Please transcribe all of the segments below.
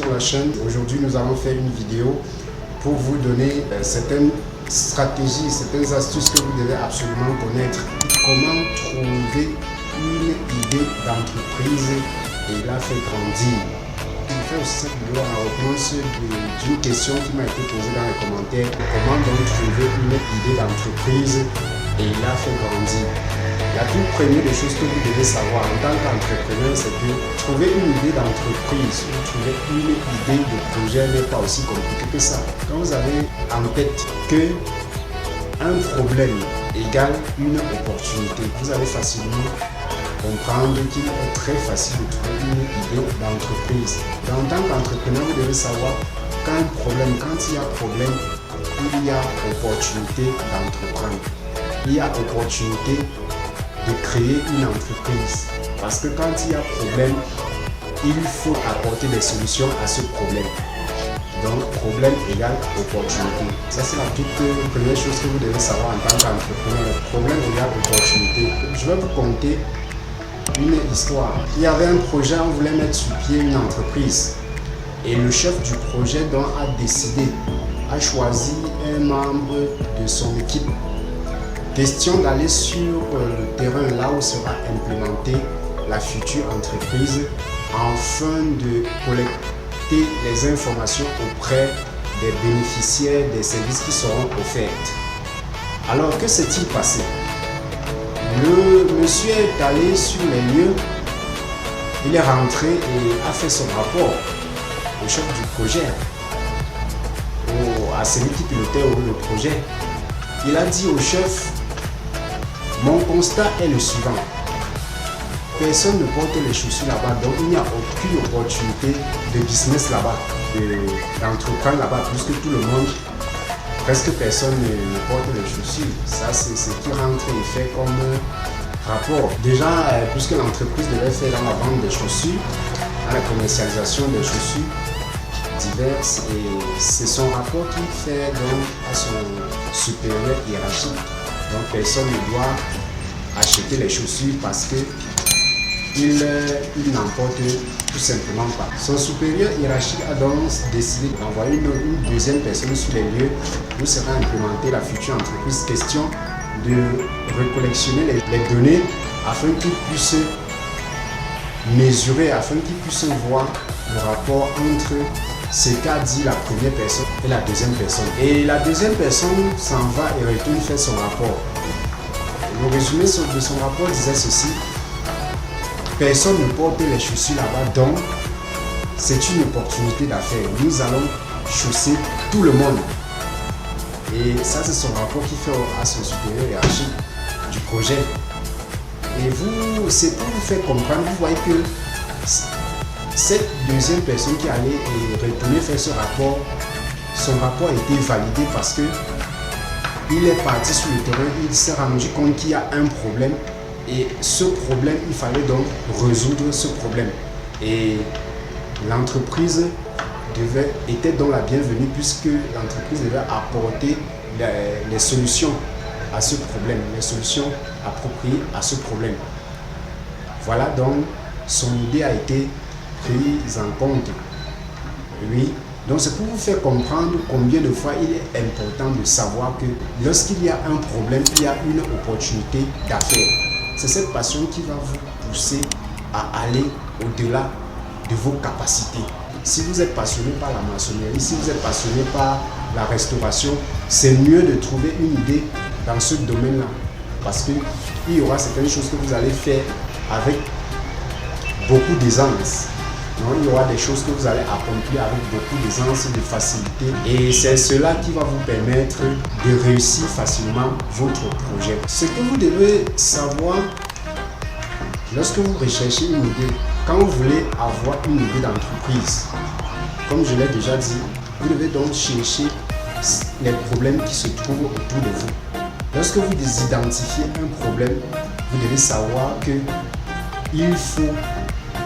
sur la chaîne. Aujourd'hui, nous allons faire une vidéo pour vous donner certaines stratégies, certaines astuces que vous devez absolument connaître. Comment trouver une idée d'entreprise et la faire grandir. Je fais aussi cette vidéo en réponse d'une question qui m'a été posée dans les commentaires. Comment donc trouver une idée d'entreprise et la faire grandir. La toute première des choses que vous devez savoir en tant qu'entrepreneur, c'est que trouver une idée d'entreprise ou trouver une idée de projet n'est pas aussi compliqué que ça. Quand vous avez en tête que un problème égale une opportunité, vous allez facilement comprendre qu'il est très facile de trouver une idée d'entreprise. En tant qu'entrepreneur, vous devez savoir quand il y a problème, il y a opportunité d'entreprendre. Il y a opportunité de créer une entreprise. Parce que quand il y a problème, il faut apporter des solutions à ce problème. Donc, problème égale opportunité. Ça, c'est la toute première chose que vous devez savoir en tant qu'entrepreneur. Problème égale opportunité. Je vais vous conter une histoire. Il y avait un projet, on voulait mettre sur pied une entreprise. Et le chef du projet donc a décidé, a choisi un membre de son équipe. Question d'aller sur le terrain là où sera implémentée la future entreprise afin de collecter les informations auprès des bénéficiaires des services qui seront offerts. Alors, que s'est-il passé? Le monsieur est allé sur les lieux, il est rentré et a fait son rapport au chef du projet, à celui qui pilotait le projet. Il a dit au chef: mon constat est le suivant. Personne ne porte les chaussures là-bas, donc il n'y a aucune opportunité de business là-bas, d'entreprendre là-bas, puisque tout le monde, presque personne ne porte les chaussures. Ça, c'est ce qui rentre et fait comme rapport. Déjà, puisque l'entreprise devait faire dans la vente des chaussures, dans la commercialisation des chaussures diverses, et c'est son rapport qu'il fait donc à son supérieur hiérarchique. Donc personne ne doit acheter les chaussures parce que il n'en porte tout simplement pas. Son supérieur hiérarchique a donc décidé d'envoyer une deuxième personne sur les lieux où sera implémentée la future entreprise. Question de recollectionner les données afin qu'il puisse mesurer, afin qu'il puisse voir le rapport entre ce qu'a dit la première personne et la deuxième personne. Et la deuxième personne s'en va et retourne faire son rapport. Le résumé de son rapport disait ceci: personne ne porte les chaussures là-bas, donc c'est une opportunité d'affaires. Nous allons chausser tout le monde. Et ça, c'est son rapport qu'il fait à son supérieur hiérarchique du projet. Et vous, c'est pour vous faire comprendre, vous voyez que cette deuxième personne qui allait retourner faire ce rapport, son rapport a été validé parce que il est parti sur le terrain, il s'est rendu compte qu'il y a un problème et ce problème, il fallait donc résoudre ce problème. Et l'entreprise était donc la bienvenue puisque l'entreprise devait apporter les solutions à ce problème, les solutions appropriées à ce problème. Voilà, donc son idée a été prise en compte. Oui, donc c'est pour vous faire comprendre combien de fois il est important de savoir que lorsqu'il y a un problème, il y a une opportunité d'affaires. C'est cette passion qui va vous pousser à aller au-delà de vos capacités. Si vous êtes passionné par la maçonnerie, si vous êtes passionné par la restauration, c'est mieux de trouver une idée dans ce domaine-là. Parce qu'il y aura certaines choses que vous allez faire avec beaucoup d'aisance. Il y aura des choses que vous allez accomplir avec beaucoup d'aisance et de facilité. Et c'est cela qui va vous permettre de réussir facilement votre projet. Ce que vous devez savoir lorsque vous recherchez une idée, quand vous voulez avoir une idée d'entreprise, comme je l'ai déjà dit, vous devez donc chercher les problèmes qui se trouvent autour de vous. Lorsque vous identifiez un problème, vous devez savoir qu'il faut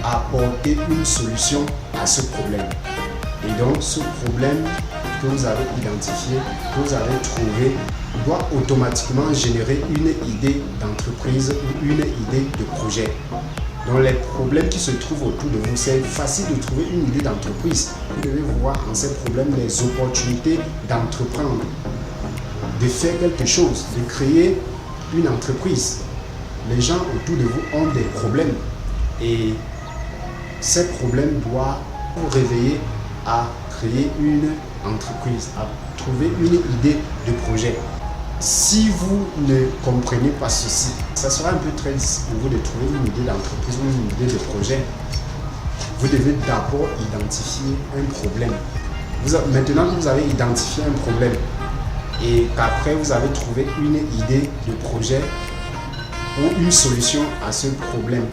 apporter une solution à ce problème. Et donc, ce problème que vous avez identifié, que vous avez trouvé, doit automatiquement générer une idée d'entreprise ou une idée de projet. dans les problèmes qui se trouvent autour de vous. C'est facile de trouver une idée d'entreprise. Vous devez voir en ces problèmes les opportunités d'entreprendre, de faire quelque chose, de créer une entreprise. Les gens autour de vous ont des problèmes et ces problèmes doivent vous réveiller à créer une entreprise, à trouver une idée de projet. Si vous ne comprenez pas ceci, ça sera un peu très difficile pour vous de trouver une idée d'entreprise ou une idée de projet. Vous devez d'abord identifier un problème. Maintenant que vous avez identifié un problème et qu'après vous avez trouvé une idée de projet ou une solution à ce problème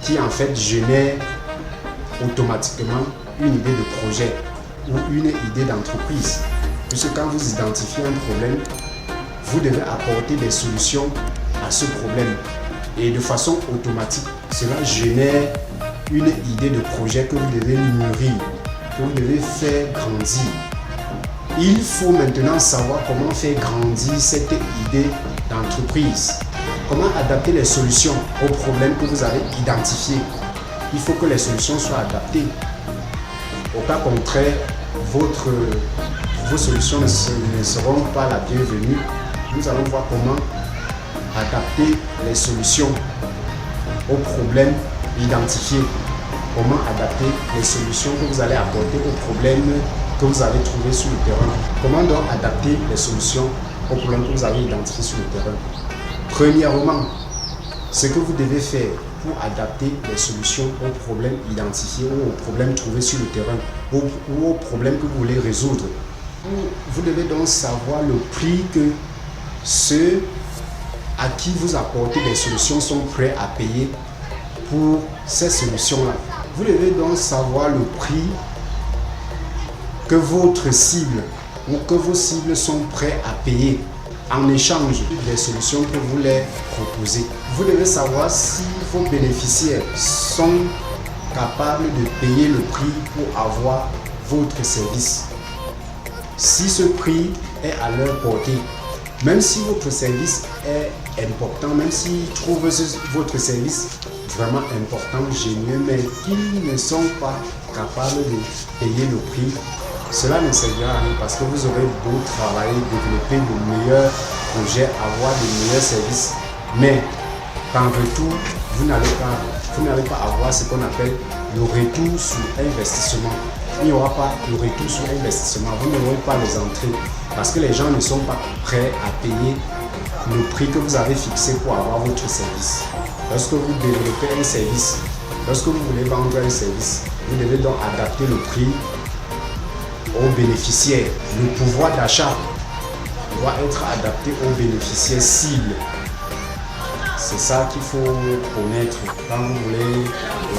qui en fait génère automatiquement une idée de projet ou une idée d'entreprise. Puisque quand vous identifiez un problème, vous devez apporter des solutions à ce problème. Et de façon automatique, cela génère une idée de projet que vous devez mûrir, que vous devez faire grandir. Il faut maintenant savoir comment faire grandir cette idée d'entreprise. Comment adapter les solutions aux problèmes que vous avez identifiés. Il faut que les solutions soient adaptées. Au cas contraire, vos solutions ne seront pas la bienvenue. Nous allons voir comment adapter les solutions aux problèmes identifiés. Comment adapter les solutions que vous allez apporter aux problèmes que vous avez trouvés sur le terrain. Comment donc adapter les solutions aux problèmes que vous avez identifiés sur le terrain. Premièrement, ce que vous devez faire pour adapter les solutions aux problèmes identifiés ou aux problèmes trouvés sur le terrain ou aux problèmes que vous voulez résoudre. Vous devez donc savoir le prix que ceux à qui vous apportez des solutions sont prêts à payer pour ces solutions-là. Vous devez donc savoir le prix que votre cible ou que vos cibles sont prêts à payer en échange des solutions que vous leur proposez. Vous devez savoir si vos bénéficiaires sont capables de payer le prix pour avoir votre service. Si ce prix est à leur portée, même si votre service est important, même s'ils trouvent votre service vraiment important, génial, mais qu'ils ne sont pas capables de payer le prix, cela ne servira à rien parce que vous aurez beau travailler, développer de meilleurs projets, avoir de meilleurs services, mais en retour, vous n'allez pas avoir ce qu'on appelle le retour sur investissement. Il n'y aura pas le retour sur investissement, vous n'aurez pas les entrées parce que les gens ne sont pas prêts à payer le prix que vous avez fixé pour avoir votre service. Lorsque vous développez un service, lorsque vous voulez vendre un service, vous devez donc adapter le prix aux bénéficiaires. Le pouvoir d'achat doit être adapté aux bénéficiaires cibles. C'est ça qu'il faut connaître quand vous voulez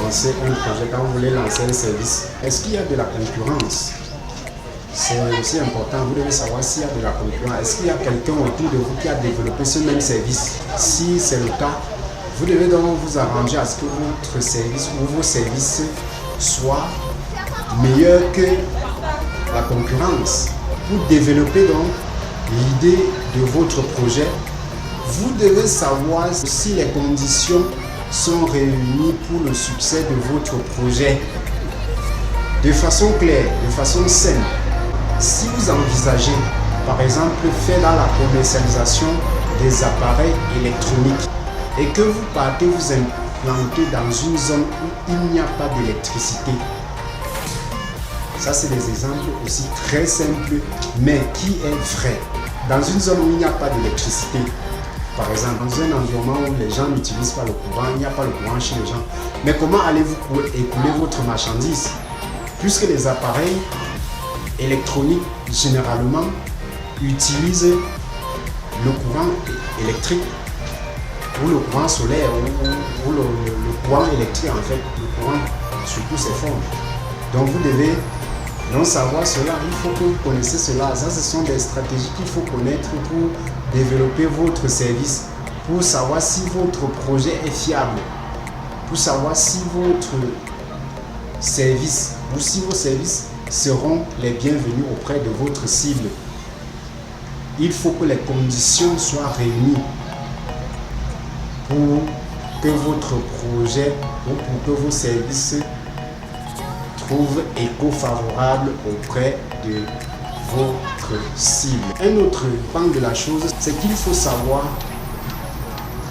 lancer un projet, quand vous voulez lancer un service. Est-ce qu'il y a de la concurrence? C'est aussi important, vous devez savoir s'il y a de la concurrence. Est-ce qu'il y a quelqu'un autour de vous qui a développé ce même service? Si c'est le cas, vous devez donc vous arranger à ce que votre service ou vos services soient meilleurs que la concurrence. Pour développer donc l'idée de votre projet, vous devez savoir si les conditions sont réunies pour le succès de votre projet. De façon claire, de façon saine, si vous envisagez, par exemple, faire dans la commercialisation des appareils électroniques et que vous partez vous implanter dans une zone où il n'y a pas d'électricité, ça c'est des exemples aussi très simples, mais qui est vrai. Dans une zone où il n'y a pas d'électricité, par exemple, dans un environnement où les gens n'utilisent pas le courant, il n'y a pas le courant chez les gens, mais comment allez-vous écouler votre marchandise? Puisque les appareils électroniques, généralement, utilisent le courant électrique ou le courant solaire ou le courant électrique, en fait, le courant sous toutes ses formes. Donc vous devez donc savoir cela, il faut que vous connaissiez cela. Ça, ce sont des stratégies qu'il faut connaître pour développer votre service, pour savoir si votre projet est fiable, pour savoir si votre service ou si vos services seront les bienvenus auprès de votre cible. Il faut que les conditions soient réunies pour que votre projet ou pour que vos services trouvent écho favorable auprès de votre cible. Un autre pan de la chose, c'est qu'il faut savoir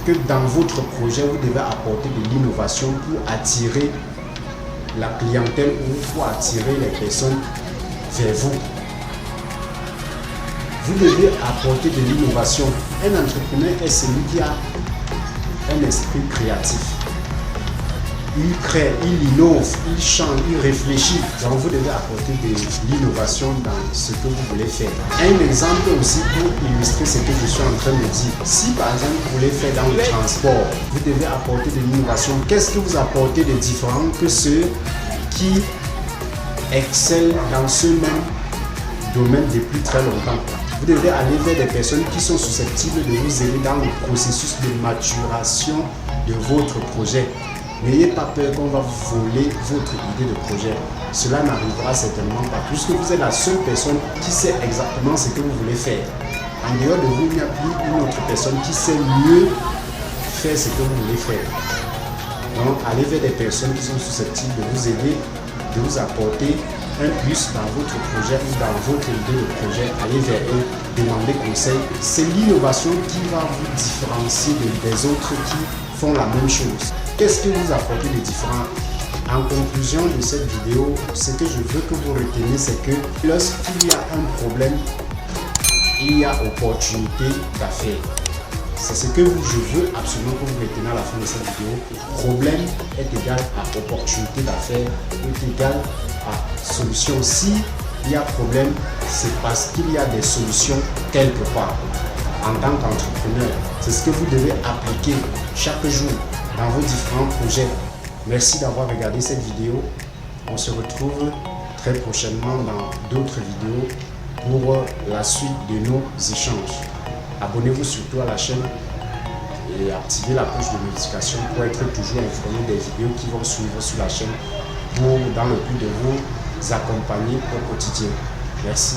que dans votre projet, vous devez apporter de l'innovation pour attirer la clientèle ou pour attirer les personnes vers vous. Vous devez apporter de l'innovation. Un entrepreneur est celui qui a un esprit créatif. Il crée, il innove, il chante, il réfléchit. Donc vous devez apporter de l'innovation dans ce que vous voulez faire. Un exemple aussi pour illustrer ce que je suis en train de dire. Si par exemple vous voulez faire dans le transport, vous devez apporter de l'innovation. Qu'est-ce que vous apportez de différent que ceux qui excellent dans ce même domaine depuis très longtemps? Vous devez aller vers des personnes qui sont susceptibles de vous aider dans le processus de maturation de votre projet. N'ayez pas peur qu'on va vous voler votre idée de projet. Cela n'arrivera certainement pas, puisque vous êtes la seule personne qui sait exactement ce que vous voulez faire. En dehors de vous, il n'y a plus une autre personne qui sait mieux faire ce que vous voulez faire. Donc, allez vers des personnes qui sont susceptibles de vous aider, de vous apporter un plus dans votre projet ou dans votre idée de projet. Allez vers eux, demandez conseil. C'est l'innovation qui va vous différencier des autres qui font la même chose. Qu'est-ce que vous apportez de différent? En conclusion de cette vidéo, ce que je veux que vous reteniez, c'est que lorsqu'il y a un problème, il y a opportunité d'affaires. C'est ce que je veux absolument que vous reteniez à la fin de cette vidéo. Problème est égal à opportunité d'affaires, est égal à solution. Si il y a problème, c'est parce qu'il y a des solutions quelque part. En tant qu'entrepreneur, c'est ce que vous devez appliquer chaque jour dans vos différents projets. Merci d'avoir regardé cette vidéo. On se retrouve très prochainement dans d'autres vidéos pour la suite de nos échanges. Abonnez-vous surtout à la chaîne et activez la cloche de notification pour être toujours informé des vidéos qui vont suivre sur la chaîne pour, dans le but de vous accompagner au quotidien. Merci.